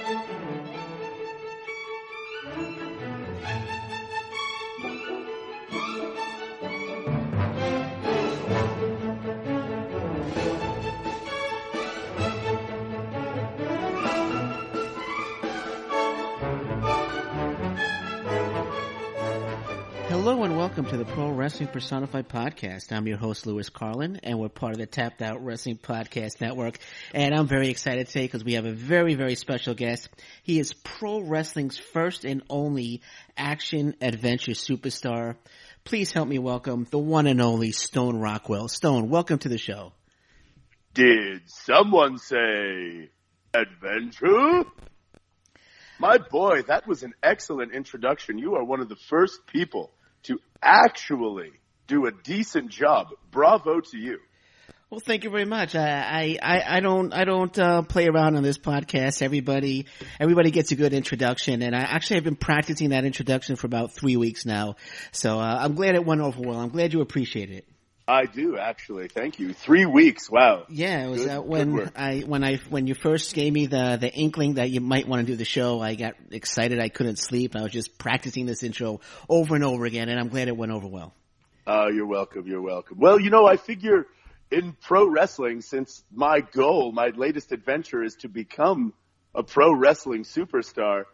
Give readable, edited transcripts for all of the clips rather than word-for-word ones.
Hello and welcome to the Pro Wrestling Personified Podcast. I'm your host, Louis Carlin, and we're part of the Tapped Out Wrestling Podcast Network. And I'm very excited today because we have a very, very special guest. He is pro wrestling's first and only action-adventure superstar. Please help me welcome the one and only Stone Rockwell. Stone, welcome to the show. Did someone say adventure? My boy, that was an excellent introduction. You are one of the first people to actually do a decent job. Bravo to you. Well, thank you very much. I don't play around on this podcast. Everybody gets a good introduction, and I actually have been practicing that introduction for about 3 weeks now. So I'm glad it went over well. I'm glad you appreciate it. I do, actually. Thank you. 3 weeks. Wow. Yeah, it was when you first gave me the inkling that you might want to do the show, I got excited. I couldn't sleep. I was just practicing this intro over and over again, and I'm glad it went over well. You're welcome. You're welcome. Well, I figure in pro wrestling, since my goal, my latest adventure is to become a pro wrestling superstar,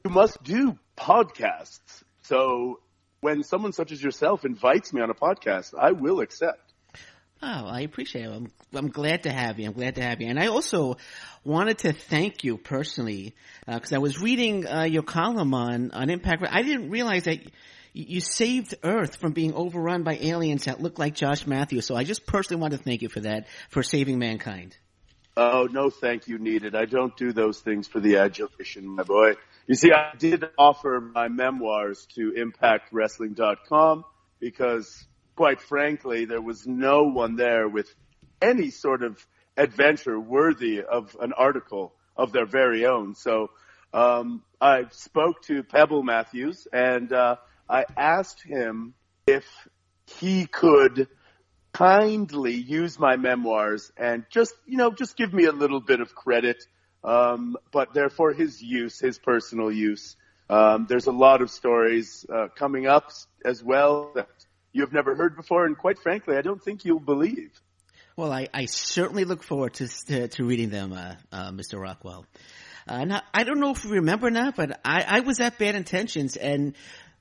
you must do podcasts. So when someone such as yourself invites me on a podcast, I will accept. Oh, I appreciate it. I'm glad to have you. And I also wanted to thank you personally because I was reading your column on Impact. I didn't realize that you saved Earth from being overrun by aliens that look like Josh Matthews. So I just personally want to thank you for that, for saving mankind. Oh, no thank you needed. I don't do those things for the adulation, my boy. You see, I did offer my memoirs to ImpactWrestling.com because, quite frankly, there was no one there with any sort of adventure worthy of an article of their very own. So I spoke to Pebble Matthews, and I asked him if he could kindly use my memoirs and just give me a little bit of credit. But they're for his use, his personal use. There's a lot of stories coming up as well that you have never heard before, and quite frankly, I don't think you'll believe. Well, I certainly look forward to reading them, Mr. Rockwell. Now, I don't know if you remember or not, but I was at Bad Intentions, and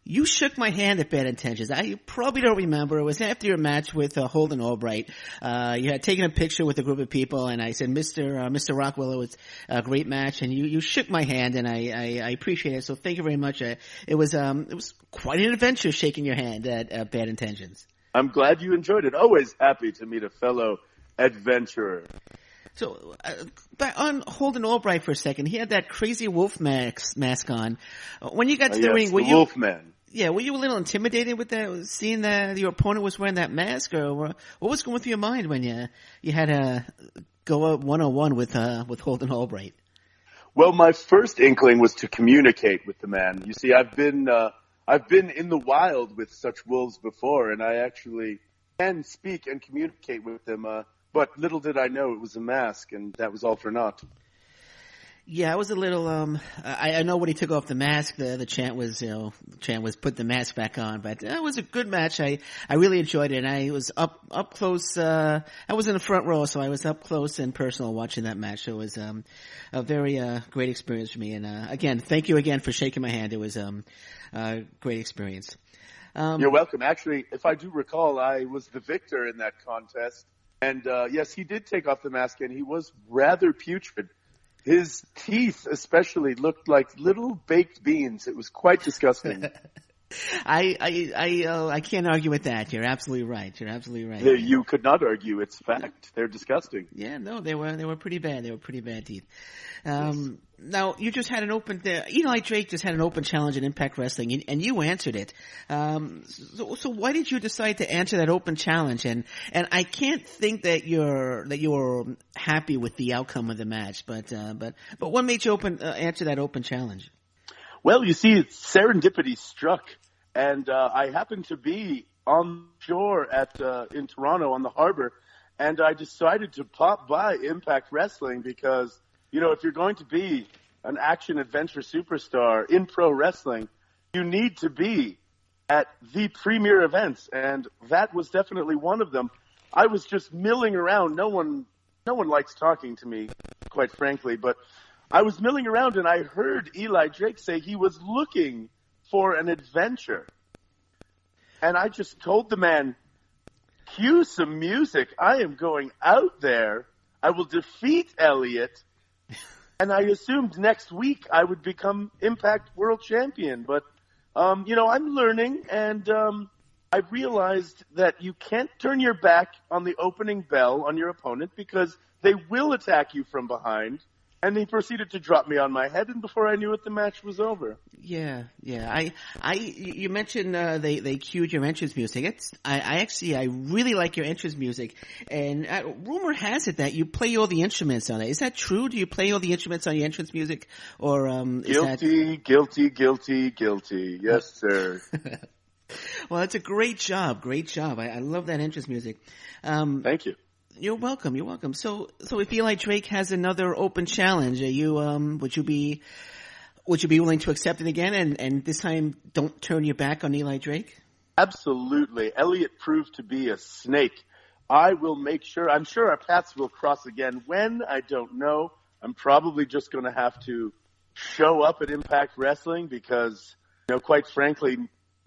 you shook my hand at Bad Intentions. You probably don't remember. It was after your match with Holden Albright. You had taken a picture with a group of people, and I said, Mr. Rockwell, it was a great match, and you shook my hand, and I appreciate it. So thank you very much. It was quite an adventure shaking your hand at Bad Intentions. I'm glad you enjoyed it. Always happy to meet a fellow adventurer. So, back on Holden Albright for a second, he had that crazy wolf mask on. When you got to the ring, were you Wolfman? Yeah, were you a little intimidated with that, seeing that your opponent was wearing that mask, or what was going through your mind when you had to go up 1-on-1 with Holden Albright? Well, my first inkling was to communicate with the man. You see, I've been in the wild with such wolves before, and I actually can speak and communicate with them. But little did I know it was a mask, and that was all for naught. Yeah, I was a little, I know when he took off the mask, the chant was put the mask back on, but it was a good match. I really enjoyed it, and I was up close, I was in the front row, so I was up close and personal watching that match. So it was, a very, great experience for me. And, again, thank you again for shaking my hand. It was, a great experience. You're welcome. Actually, if I do recall, I was the victor in that contest. And, yes, he did take off the mask, and he was rather putrid. His teeth especially looked like little baked beans. It was quite disgusting. I can't argue with that. You're absolutely right. You could not argue. It's fact. They're disgusting. Yeah, no, they were pretty bad. They were pretty bad teeth. Yes. Now, you just had an Eli Drake just had an open challenge in Impact Wrestling, and you answered it. So why did you decide to answer that open challenge? And I can't think that you're happy with the outcome of the match, but what made you answer that open challenge? Well, you see, serendipity struck, and I happened to be on shore in Toronto on the harbor, and I decided to pop by Impact Wrestling because, if you're going to be an action adventure superstar in pro wrestling, you need to be at the premier events, and that was definitely one of them. I was just milling around. No one likes talking to me, quite frankly, but I was milling around and I heard Eli Drake say he was looking for an adventure. And I just told the man, cue some music. I am going out there. I will defeat Elliot. And I assumed next week I would become Impact World Champion. But, I'm learning, and I realized that you can't turn your back on the opening bell on your opponent because they will attack you from behind. And he proceeded to drop me on my head, and before I knew it, the match was over. Yeah. You mentioned they cued your entrance music. I really like your entrance music, and rumor has it that you play all the instruments on it. Is that true? Do you play all the instruments on your entrance music, or Guilty. Yes, sir. Well, it's a great job. I love that entrance music. Thank you. You're welcome. So if Eli Drake has another open challenge, are you would you be willing to accept it again, and this time don't turn your back on Eli Drake? Absolutely. Elliot proved to be a snake. I will make sure. I'm sure our paths will cross again. When, I don't know. I'm probably just going to have to show up at Impact Wrestling because, quite frankly,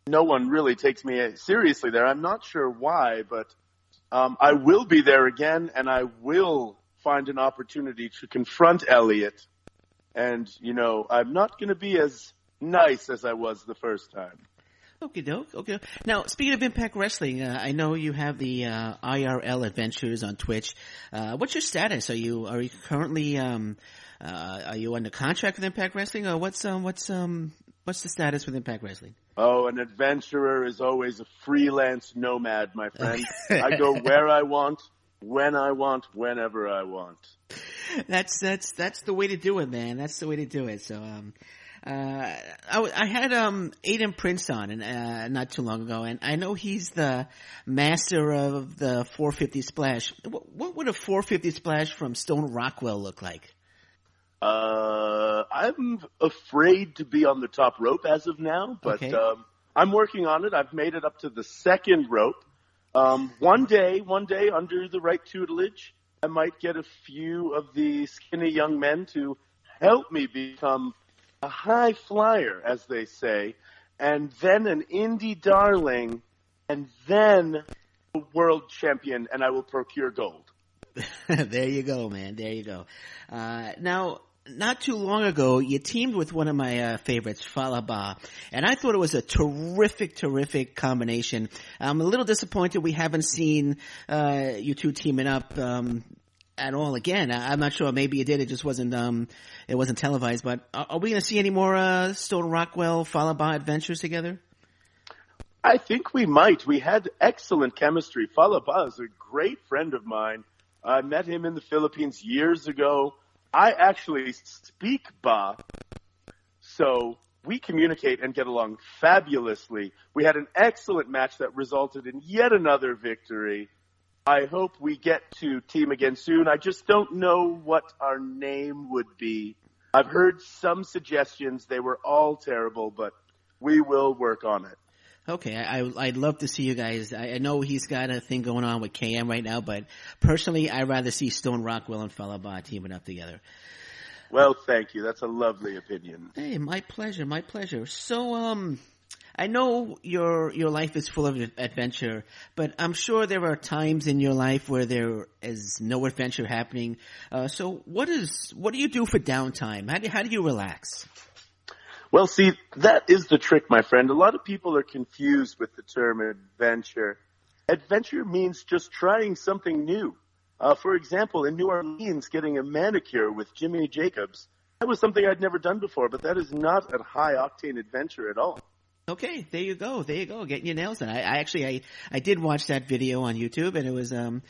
no one really takes me seriously there. I'm not sure why, but I will be there again, and I will find an opportunity to confront Elliot. And, I'm not going to be as nice as I was the first time. Okay. Now, speaking of Impact Wrestling, I know you have the IRL adventures on Twitch. What's your status? Are you currently are you under contract with Impact Wrestling, or what's the status with Impact Wrestling? Oh, an adventurer is always a freelance nomad, my friend. I go where I want, when I want, whenever I want. That's the way to do it, man. That's the way to do it. So, I had Aiden Prince on and not too long ago, and I know he's the master of the 450 splash. What would a 450 splash from Stone Rockwell look like? I'm afraid to be on the top rope as of now, but okay. I'm working on it. I've made it up to the second rope. One day, under the right tutelage, I might get a few of the skinny young men to help me become a high flyer, as they say, and then an indie darling, and then a world champion, and I will procure gold. There you go, man. There you go. Now, not too long ago, you teamed with one of my favorites, Fallah Bahh, and I thought it was a terrific combination. I'm a little disappointed we haven't seen you two teaming up at all again. I'm not sure. Maybe you did. It just wasn't televised. But are we going to see any more Stone Rockwell Fallah Bahh adventures together? I think we might. We had excellent chemistry. Fallah Bahh is a great friend of mine. I met him in the Philippines years ago. I actually speak Bahh, so we communicate and get along fabulously. We had an excellent match that resulted in yet another victory. I hope we get to team again soon. I just don't know what our name would be. I've heard some suggestions. They were all terrible, but we will work on it. Okay, I'd love to see you guys. I know he's got a thing going on with KM right now, but personally, I'd rather see Stone Rockwell and Fallah Bahh teaming up together. Well, thank you. That's a lovely opinion. Hey, my pleasure. So, I know your life is full of adventure, but I'm sure there are times in your life where there is no adventure happening. So what do you do for downtime? How do you relax? Well, see, that is the trick, my friend. A lot of people are confused with the term adventure. Adventure means just trying something new. For example, in New Orleans, getting a manicure with Jimmy Jacobs. That was something I'd never done before, but that is not a high-octane adventure at all. Okay, there you go, getting your nails done. I did watch that video on YouTube, and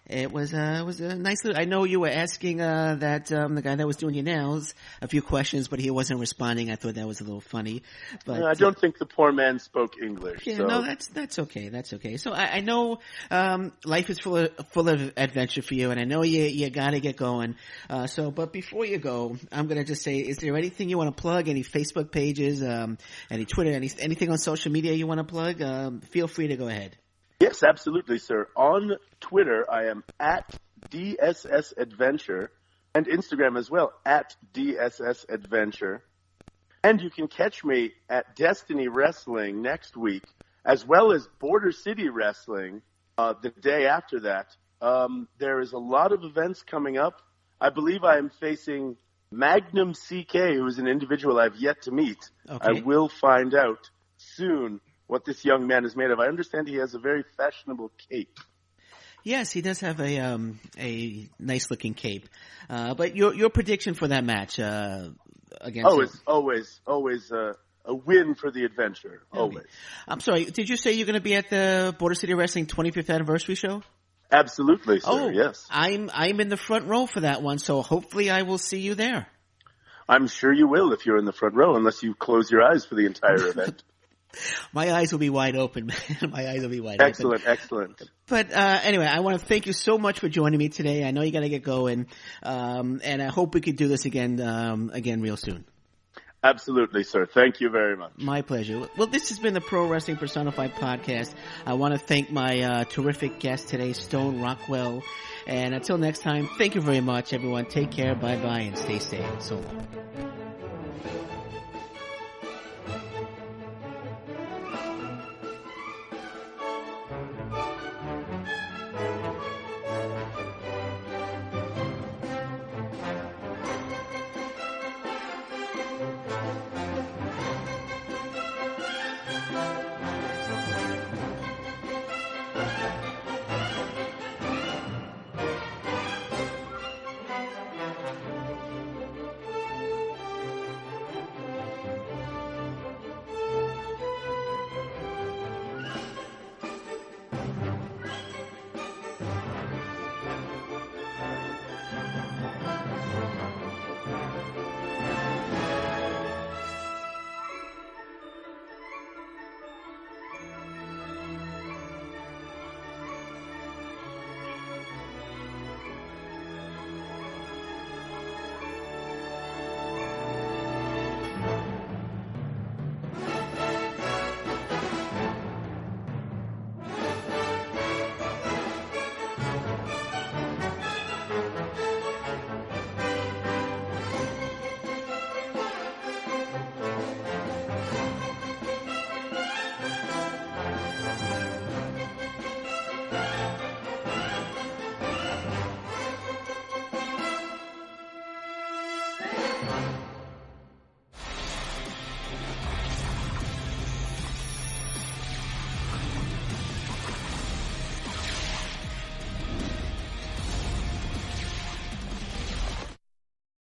It was a nice little, I know you were asking, the guy that was doing your nails a few questions, but he wasn't responding. I thought that was a little funny, but. I don't think the poor man spoke English. Yeah, so. no, that's okay. That's okay. So I know, life is full of adventure for you, and I know you gotta get going. But before you go, I'm gonna just say, is there anything you want to plug? Any Facebook pages, any Twitter, anything on social media you want to plug? Feel free to go ahead. Yes, absolutely, sir. On Twitter, I am at DSS Adventure, and Instagram as well, at DSS Adventure. And you can catch me at Destiny Wrestling next week, as well as Border City Wrestling the day after that. There is a lot of events coming up. I believe I am facing Magnum CK, who is an individual I've yet to meet. Okay. I will find out soon what this young man is made of. I understand he has a very fashionable cape. Yes, he does have a nice looking cape. But your prediction for that match against always a win for the adventure. Always. I'm sorry, did you say you're going to be at the Border City Wrestling 25th anniversary show? Absolutely, sir. Yes. I'm in the front row for that one, so hopefully I will see you there. I'm sure you will if you're in the front row, unless you close your eyes for the entire event. My eyes will be wide open, man. My eyes will be wide open. Excellent. But anyway, I want to thank you so much for joining me today. I know you got to get going, and I hope we could do this again real soon. Absolutely, sir. Thank you very much. My pleasure. Well, this has been the Pro Wrestling Personified podcast. I want to thank my terrific guest today, Stone Rockwell. And until next time, thank you very much, everyone. Take care, bye-bye, and stay safe. So long.